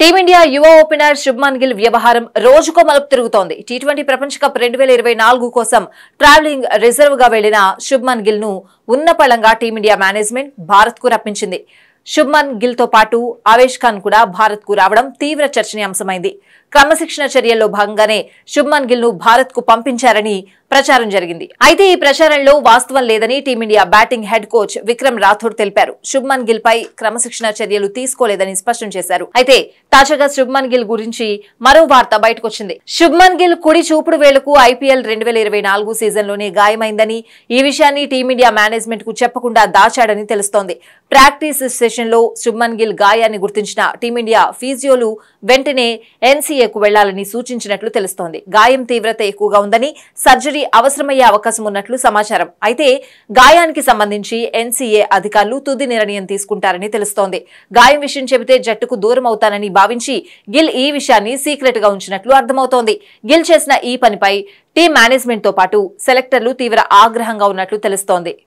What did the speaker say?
Team India యువ opener Shubman Gill వ్యవహారం రోజుకో మలుపు తిరుగుతోంది. టీ20 ప్రపంచ కప్ 2024 కోసం ట్రావెలింగ్ రిజర్వ్ గా వెళ్లిన శుభ్మన్ గిల్ ను ఉన్నపళంగా టీమిండియా మేనేజ్మెంట్ భారత్ కు రప్పించింది. శుభ్మన్ గిల్ తో పాటు ఆవేష్ ఖాన్ కూడా భారత్ కు రావడం తీవ్ర చర్చనీయాంశమైంది. క్రమశిక్షణ చర్యల్లో భాగంగానే శుభ్మన్ గిల్ ను భారత్ కు పంపించారని ప్రచారం జరిగింది. అయితే ఈ ప్రచారంలో వాస్తవం లేదని team India batting head coach Vikram Rathod తెలిపారు. శుభ్మన్ గిల్ పై క్రమశిక్షణ చర్యలు తీసుకోలేదని స్పష్టం చేశారు. అయితే తాజాగా శుభ్మన్ గిల్ గురించి మరో వార్త బయటకొచ్చింది. శుభ్మన్ గిల్ కుడి చూపుడు వేలుకు ఐపీఎల్ 2024 సీజన్లోనే గాయమైందని, ఈ విషయాన్ని టీమిండియా మేనేజ్మెంట్ కు చెప్పకుండా దాచాడని తెలుస్తోంది. ప్రాక్టీస్ సెషన్ లో శుభ్మన్ గిల్ గాయాన్ని గుర్తించిన టీమిండియా ఫిజియోలు వెంటనే ఎన్సీఏకు వెళ్లాలని సూచించినట్లు తెలుస్తోంది. గాయం తీవ్రత ఎక్కువగా ఉందని, సర్జరీ అవసరమయ్యే అవకాశం ఉన్నట్లు సమాచారం. అయితే గాయానికి సంబంధించి ఎన్సీఏ అధికారులు తుది నిర్ణయం తీసుకుంటారని తెలుస్తోంది. గాయం విషయం చెబితే జట్టుకు దూరం అవుతానని భావించి గిల్ ఈ విషయాన్ని సీక్రెట్ గా ఉంచినట్లు అర్థమవుతోంది. గిల్ చేసిన ఈ పనిపై టీం మేనేజ్మెంట్ తో పాటు సెలెక్టర్లు తీవ్ర ఆగ్రహంగా ఉన్నట్లు తెలుస్తోంది.